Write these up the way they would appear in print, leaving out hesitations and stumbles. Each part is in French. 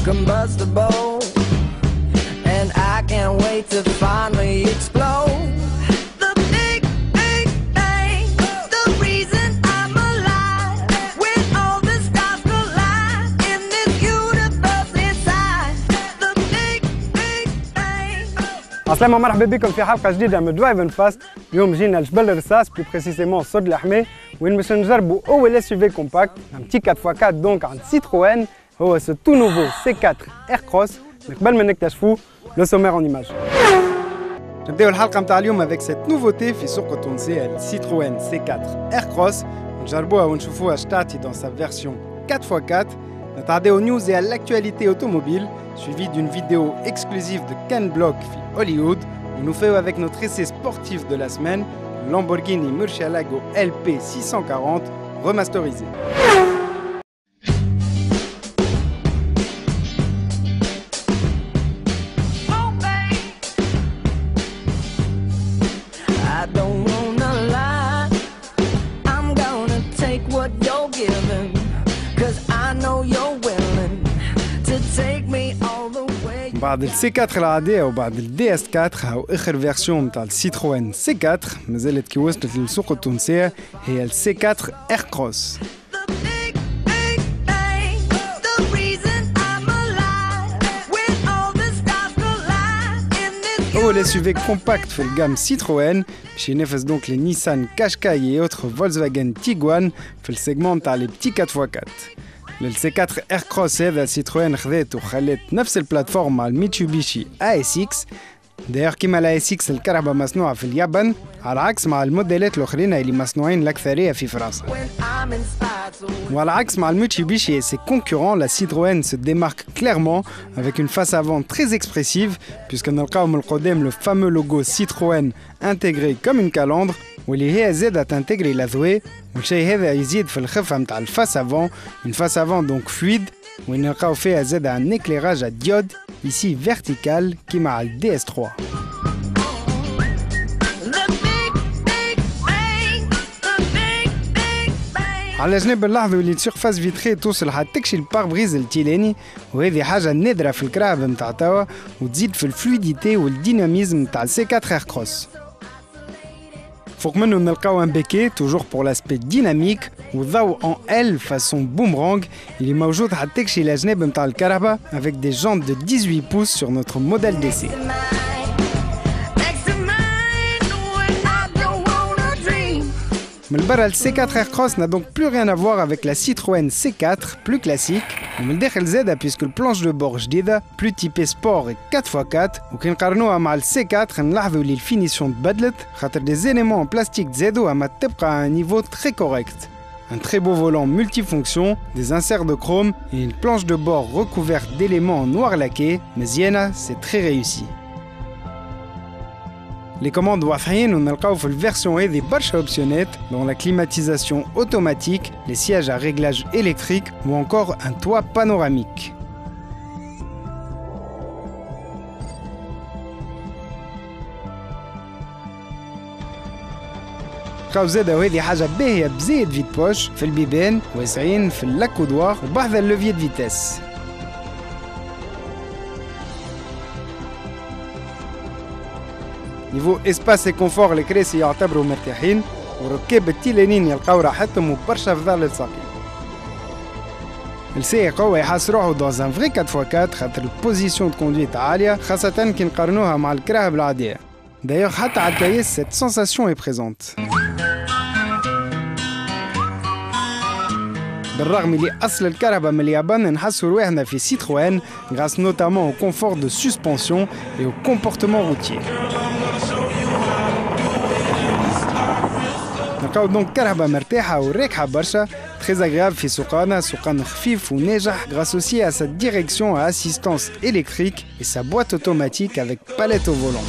combustible, and I can't wait to finally explode. The big, big bang, the reason I'm alive. When all the stars collide in this universe inside. The big, big bang. عسلامة مرحبا بكم في حلقة جديدة من درايفن فاست. اليوم جينا لجبل الرصاص بلو بريسيسيمون صد الحمي وين باش نجربوا أول اس يو في كومباكت ان بتي 4x4 دونك عند سيتروان. هو سو تو نوفو C4 اير كروس. قبل ما نكتشفوه لو سومير اون ايماج. نبداو الحلقة نتاع اليوم افيك سيت نوفوتي في سوق التونسي السيتروان C4 اير كروس. نجربوها ونشوفوها شتعطي دون سا فيرسيون 4x4. نتعداو نيوز à l'actualité automobile, suivi d'une vidéo exclusive de Ken Block في Hollywood, où nous faisons avec notre essai sportif de la semaine, Lamborghini Murcielago LP 640 remasterisé. بعد ال C4 العادية وبعد ال DS4 هاو آخر فيرسيون متاع السيتروان C4 مازالت كي وصلت للسوق التونسية هي ال C4 اير كروس. أول SUV كومباكت في الجام سيتروان باش ينافس دونك لي نيسان كاشكاي et autres Volkswagen Tiguan في السيجمون متاع لي بتي 4x4. للC4 اير كروس هذا سيتروان خذات وخلات نفس البلاتفورم مع الميتسوبيشي ASX. داير كيما لا ASX الكهرباء مصنوعة في اليابان على عكس مع الموديلات الأخرين اللي مصنوعين الأكثرية في فرنسا. وعلى عكس مع الميتسوبيشي et ses concurrents, la Citroën se démarque clairement avec une face avant très expressive puisque نلقاو من القدام le fameux logo Citroën intégré comme une calandre واللي هي زادت تنتجري الأذواق. والشيء هذا يزيد في الخفة متاع الفاس افون، une face avant donc fluide وين نلقاو فيها زاد un éclairage à diode ici vertical كيما على ال DS3. على جنب نلاحظوا اللي السيرفاس فيتري توصل حتى تكشي الباربريز التيلاني وهذه حاجة نادرة في الكراهب متاع توا وتزيد في الفلويديتي والديناميزم متاع C4 اير كروس. فوق منه نلقاو ان بيكي توجور بور لاسبي ديناميك والضوء ان ال فاسون بومرانغ اللي موجود حتى تكشي الاجناب نتاع الكهرباء avec des jantes de 18 pouces sur notre modèle d'essai. Mais le barrel C4 Air Cross n'a donc plus rien à voir avec la Citroën C4 plus classique. ومن الداخل زادة puisque le planche de bord جديدة plus typé sport et 4x4 وكي نقارنوها مع ال C4 نلاحظوا اللي الفينيسيون تبدلت خاطر des éléments en plastique زادوا أما تبقى à un niveau très correct. Un très beau volant multifonction, des inserts de chrome et une planche de bord recouverte d'éléments en noir laqué. مزيانة, c'est très réussi. Les commandes واضحين ونلقاو في الفيرسيون هذه برشا اوبسيونات dont la climatisation automatique, les sièges à réglage électrique ou encore un toit panoramique. نلقاو زاده وهذه حاجة باهية بزايد فيت بوش في البيبان واسعين في اللاكودوار وبحذا اللوفيي دو فيتاس. نيفو اسباس اي كونفور الكراسي يعتبروا مرتاحين وركاب التيلانين يلقاو راحتهم وبرشا فضال للساقين. السائق هو يحس روحو dans un vrai 4x4 خاطر البوزيسيون دو كوندويت عالية خاصة كي نقارنوها مع الكراهب العادية. دايوغ حتى على الكياس cette sensation est présente. بالرغم اللي أصل الكهرباء من اليابان نحسوا رواحنا في سيتروان grâce notamment au confort de suspension et au comportement routier. نلقاو دونك كهرباء مرتاحة وراكحة برشا très agréable في سوقانا خفيف وناجح grâce aussi à sa direction à assistance électrique et sa boîte automatique avec palette au volant.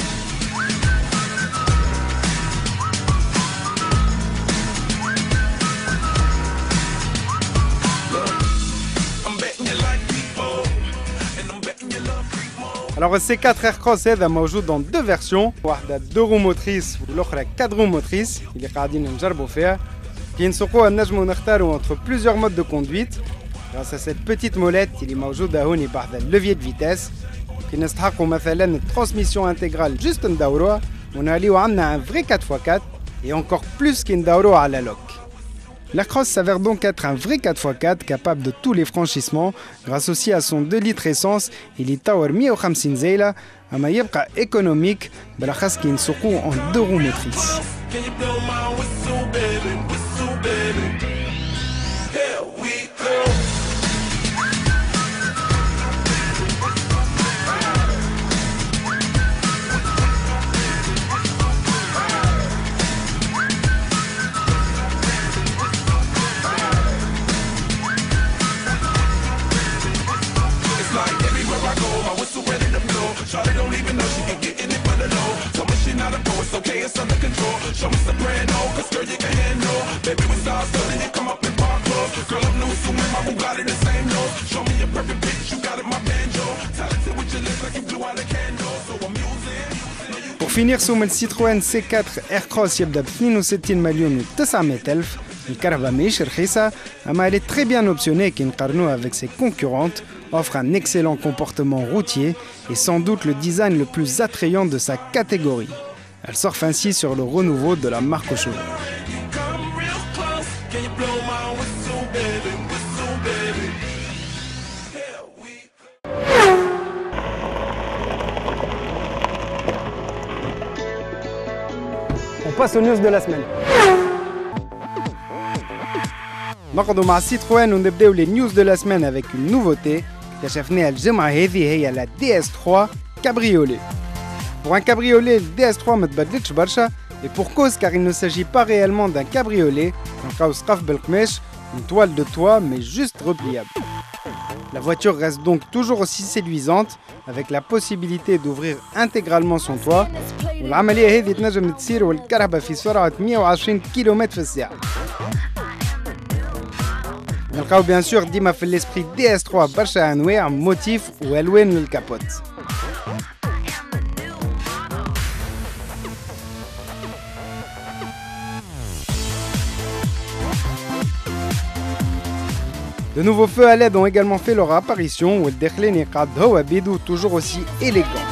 Alors le C4 Air Cross هذا موجود dans deux versions, واحدة 2 roues motrices والأخرى 4 roues motrices اللي قاعدين نجربوا فيها. كي نسوقوها نجموا نختاروا entre plusieurs modes de conduite. Grâce à cette petite molette اللي موجودة هوني بحذا الليفية de vitesse qui نستحقوا مثلا transmission intégrale juste ندوروها ونوليو عندنا un vrai 4x4 et encore plus qui ندوروها على لوك. L'Aircross s'avère donc être un vrai 4x4 capable de tous les franchissements grâce aussi à son 2 litres essence اللي يطور 150 زيلة أما يبقى économique بالأخص كي نسوقوه en 2 roues motrices. Charlie don't even know she can get in it for the low. Told me she not a pro, it's okay, it's under control. Show me soprano, cause girl you can handle. Baby we start studying, you come up in park club. Girl I'm new, so my Bugatti the same nose. Show me a perfect pitch, you got it my banjo. Talented with your lips like you blew out a candle. So I'm using. Pour finir سوم السيتروين C4 Aircross يبدأ ب 62 مليون و900 ألف. الكهرباء ماهيش رخيصة أما elle est très bien optionnée qui نقارنوها avec ses concurrentes, offre un excellent comportement routier et sans doute le design le plus attrayant de sa catégorie. Elle surfe ainsi sur le renouveau de la marque aux chevaux. On passe aux news de la semaine. نقعدوا مع Citroën ونبداو les news de la semaine avec une nouveauté اكتشفناها الجمعة هذه هي la DS3 cabriolet. Pour un cabriolet, le DS3 ما تبدلتش برشا et pour cause car il ne s'agit pas réellement d'un cabriolet, نلقاو سقف بالقماش, une toile de toit mais juste repliable. La voiture reste donc toujours aussi séduisante avec la possibilité d'ouvrir intégralement son toit. والعملية هذه تنجم تصير والكهرباء في سرعة 120 km في الساعة. نلقاو bien sûr ديما في l'esprit DS3 برشا أنواع موتيف وألوان للكابوت. De nouveaux feux à LED ont également fait leur apparition où le Dekhleni قاعد هو بيدو toujours aussi élégant.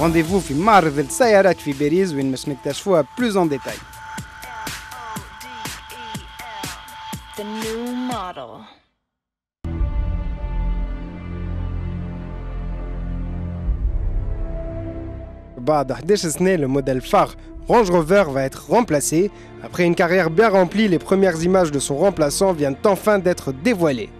Rendez-vous في معرض السيارات في باريس وين باش نكتشفوها plus en détail. The new model. بعد 11 سنة, le modèle phare Range Rover va être remplacé. Après une carrière bien remplie, les premières images de son remplaçant viennent enfin d'être dévoilées.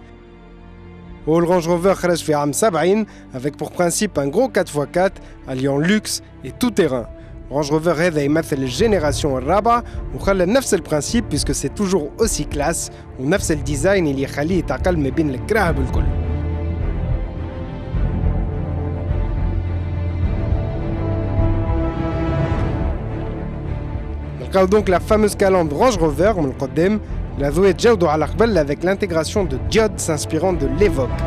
Le Range Rover خرج في عام 70 avec pour principe un gros 4x4 alliant luxe et tout-terrain. Range Rover هذا يمثل الجينيراسيون الرابعة وخلى نفس البرانسيب puisque c'est toujours aussi classe ونفس الديزاين اللي يخليه يتعقل ما بين الكراهب الكل. نلقاو donc la fameuse calandre Range Rover من القدام la ضوء تجاودوا على قبل avec l'intégration de diodes s'inspirant de l'Evoque.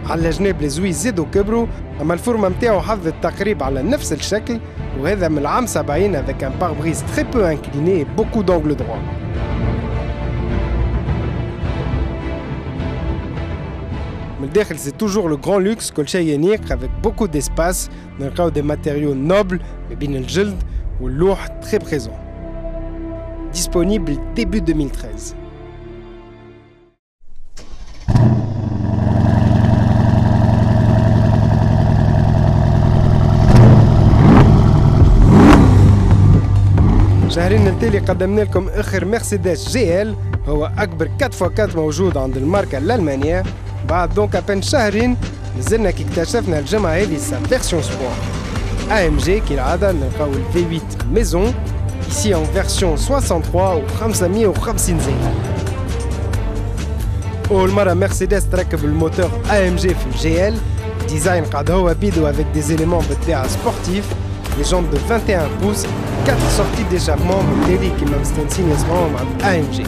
على الجناب لي زوي زادوا كبروا اما الفورمه نتاعو حافظت تقريبا على نفس الشكل وهذا من العام 70 avec un pare-brise très peu incliné et beaucoup d'angle droit. من الداخل c'est toujours le grand luxe كل شيء ينيق avec beaucoup d'espace. نلقاو des matériaux nobles ما بين الجلد واللوح très présent. Disponible début 2013. شهرين التالي قدمنا لكم اخر مرسيدس جي ال هو اكبر 4x4 موجود عند الماركه الالمانيه. بعد دونك ابن شهرين نزلنا كي اكتشفنا الجمعه هذه سا فيرسيون سبور AMG كالعاده نلقاو ال V8 ميزون ici en version 63 و 550 زينة. أول مرة مرسيدس تركب الموتور AMG في الجي ال. ديزاين قاعد هو بيدو avec des éléments بالطبيعة سبورتيف. Les jantes de 21 pouces, 4 sorties d'échappement بالتالي كيما مستانسين يسمعوهم عند AMG.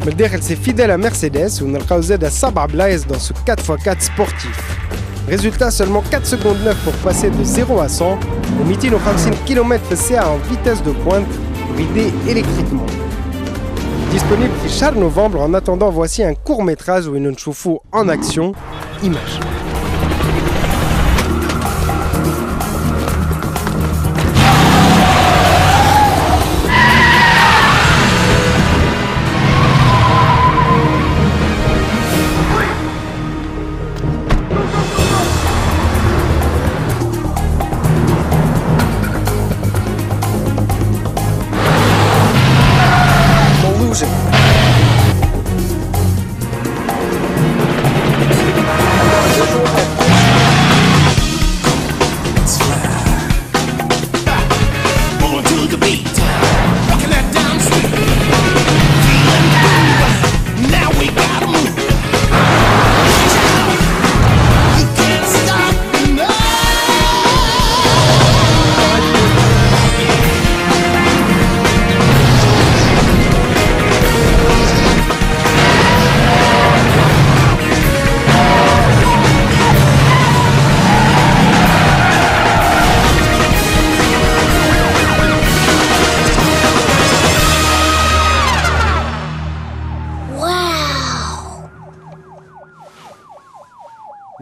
من الداخل سي فيديل à Mercedes ونلقاو زادا 7 بلايص dans ce 4x4 sportif. Résultat, seulement 4 secondes 9 pour passer de 0 à 100 au 250 km/h en vitesse de pointe, bridé électriquement. Disponible le 4 novembre, en attendant voici un court métrage où nous chauffons en action, image.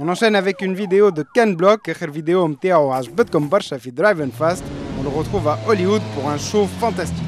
On enchaîne avec une vidéo de Ken Block, une vidéo متاعو عجبتكم برشا في Drive and Fast. On le retrouve à Hollywood pour un show fantastique.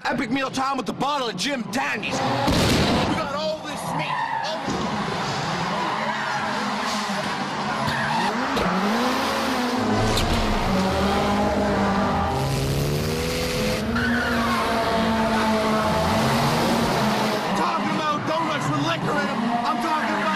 Epic meal time with a bottle of Jim Daniels. We got all this meat. Talking about donuts with liquor in them. I'm talking about.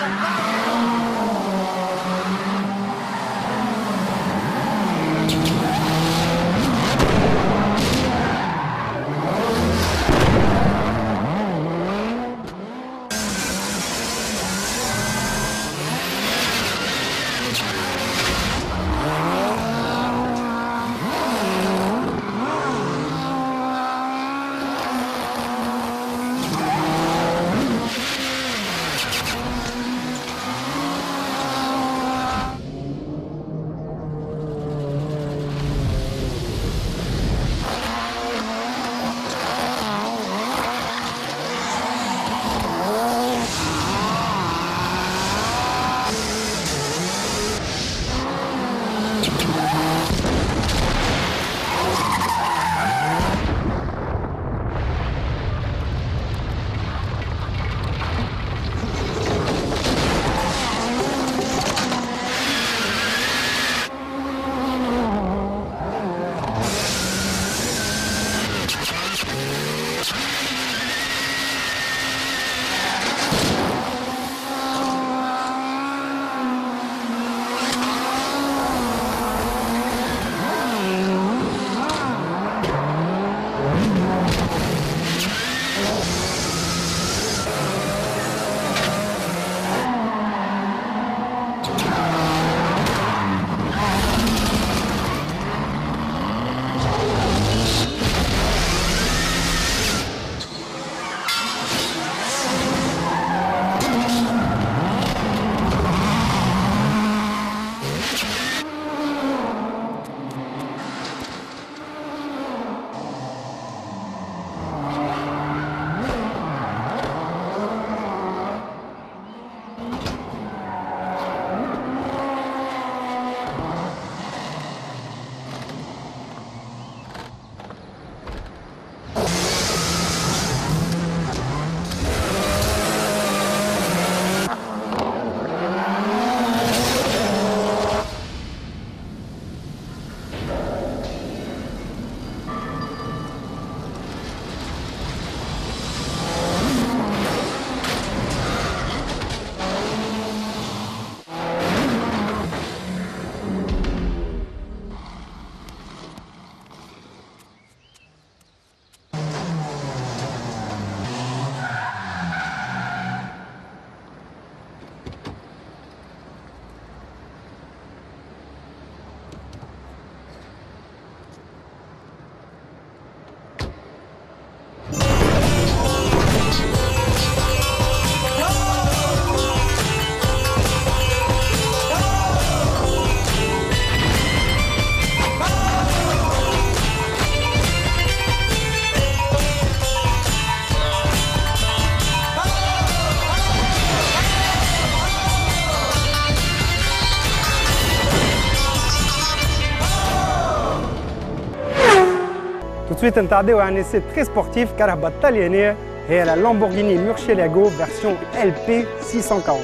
Ensuite, on a un essai très sportif, كرهبة طليانية, هي la Lamborghini Murcielago version LP 640.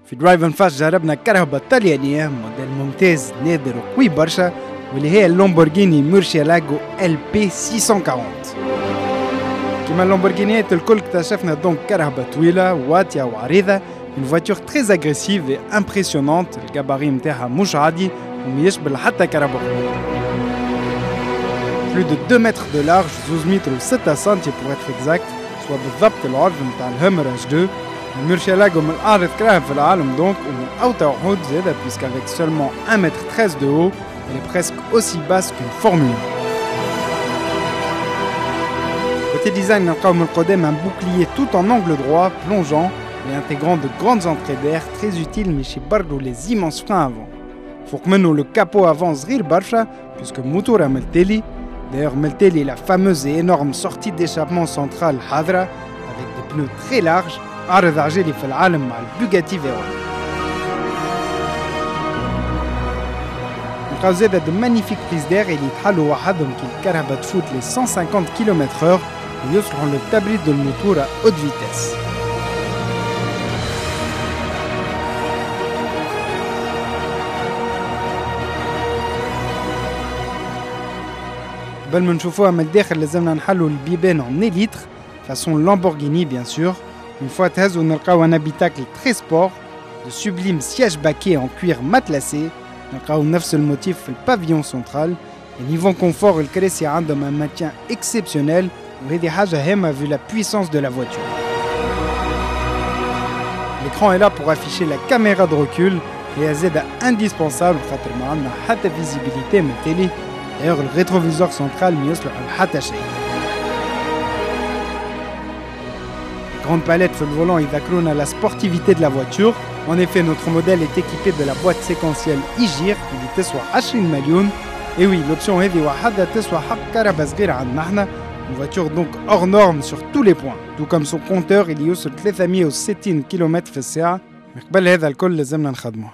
في درايف اند فاست جربنا كرهبة طليانية موديل ممتاز نادر وقوي برشا واللي هي اللامبورغيني مورشيلاغو ال بي 640. كما اللامبورغينيات الكل اكتشفنا دونك كرهبة طويلة واطية وعريضة، une voiture très agressive et impressionnante. الجباري نتاعها مش عادي وميشبه حتى كرهبة. Plus de 2 mètres de large, 12 mètres ou 7 cm pour être exact, soit بالضبط العرض نتاع الهامر H2. المورشيلاغو من أعرض كراهب في العالم donc ومن أوطى عود زادة puisqu'avec seulement 1,13 m de haut, elle est presque aussi basse qu'une Formule 1. Côté design, نلقاو من القدام un bouclier tout en angle droit, plongeant et intégrant de grandes entrées d'air très utiles mais chez برضو les immenses freins avant. فوق منه le capot avant صغير برشا puisque موتور ملتلي. D'ailleurs ملتلي la fameuse et énorme sortie d'échappement centrale حاضرة avec des pneus très larges. عرض عجلي في العالم مع البوغاتي فيرون. نلقاو زادا دو مانيفيك بريز دير اللي يتحلوا وحدهم كي الكرهبة تفوت لي 150 km/h ويصلحوا للتبريد الموتور à haute vitesse. قبل ما نشوفوها من الداخل لازمنا نحلوا البيبان en élître façon Lamborghini bien sûr. Une fois تهزوا نلقاو un habitacle très sport, de sublimes sièges baquets en cuir matelassé, نلقاو نفس الموتيف في البافيون central. Et niveau confort الكراسي عندهم un maintien exceptionnel وهذه حاجة هامة vu la puissance de la voiture. L'écran est là pour afficher la caméra de recul et زادة indispensable خاطر ما عندنا حتى visibilité من التالي. D'ailleurs le rétroviseur central ما يصلح لحتى شيء. Grande palette sur le volant يذكرونا la sportivité de la voiture. En effet, notre modèle est équipé de la boîte séquentielle e-Gir اللي تسوى 20 مليون. Et oui, l'option هذه وحدها تسوى حق كهرباء صغيرة عندنا احنا. Une voiture donc hors norme sur tous les points. Tout comme son compteur اللي يوصل 360 km في الساعة. من قبل هذا الكل لازمنا نخدمه.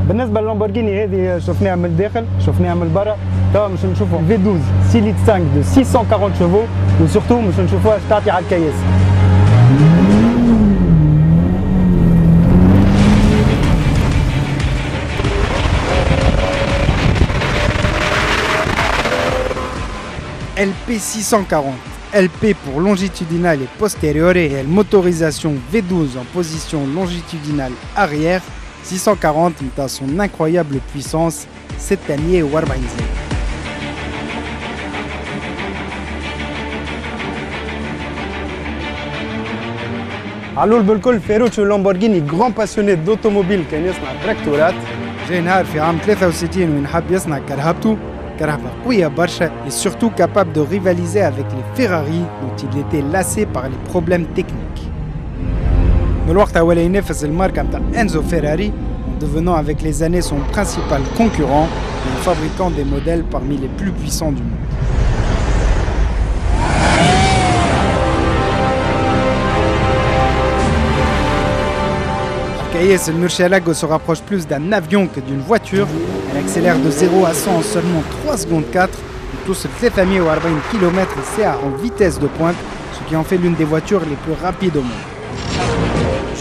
بالنسبه للامبورغيني هذه شفناها من الداخل شفناها من برا توا باش نشوفوا V12 6 litres 5 de 640 chevaux وسورتو باش نشوفوها اش تعطي على الكياس. LP 640 LP pour longitudinale et postérieure et motorisation V12 en position longitudinale arrière. 640 à son incroyable puissance, 7 années ou 40 ans. علول بالكل فيروتشو لامبورغيني grand passionné d'automobile كان يصنع تراكتورات. جاي نهار في عام 63 وين حب يصنع كرهبته، كرهبة قوية برشا et surtout capable de rivaliser avec les Ferrari dont il était lassé par les problèmes techniques. من الوقت ولا ينافس الماركة نتاع إنزو فيراري en devenant avec les années son principal concurrent et en fabriquant des modèles parmi les plus puissants du monde. Le Murcielago se rapproche plus d'un avion que d'une voiture. Elle accélère de 0 à 100 en seulement 3 secondes 4 et touche 340 km/h en vitesse de pointe, ce qui en fait l'une des voitures les plus rapides au monde.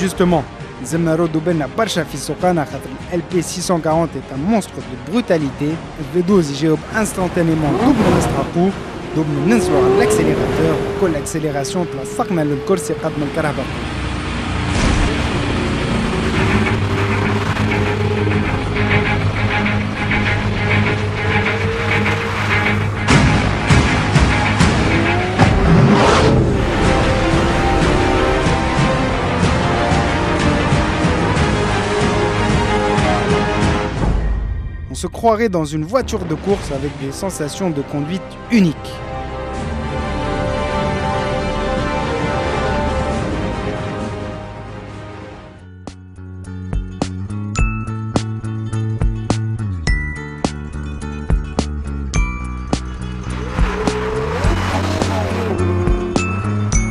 Justement, زلنا نردوا بالنا برشا في سوقنا خاطر LP 640 est un monstre de brutalité. V12 يجاوب instantanément دوب ما نستحقوه، دوب ما ننزلوا على الاكسليراتور وكل اكسليراسيون تلصقنا للكرسي قد ما الكرهبة. se croirait dans une voiture de course avec des sensations de conduite uniques.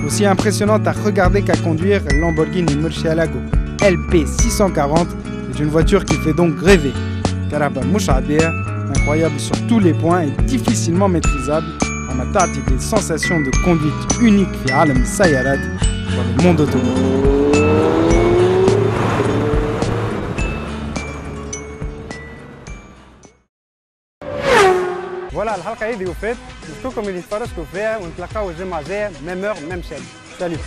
Aussi impressionnante à regarder qu'à conduire, Lamborghini Murcielago LP640 est une voiture qui fait donc rêver. Caraba Mouchadir, incroyable sur tous les points et difficilement maîtrisable, on a tardé des sensations de conduite uniques via Alam Sayarat dans le monde automobile. Voilà, الحلقة هذه وفات. نشكركم اللي تفرجتوا فيها ونتلاقاو الجمعة الجاية ميم اور ميم شين. سالي.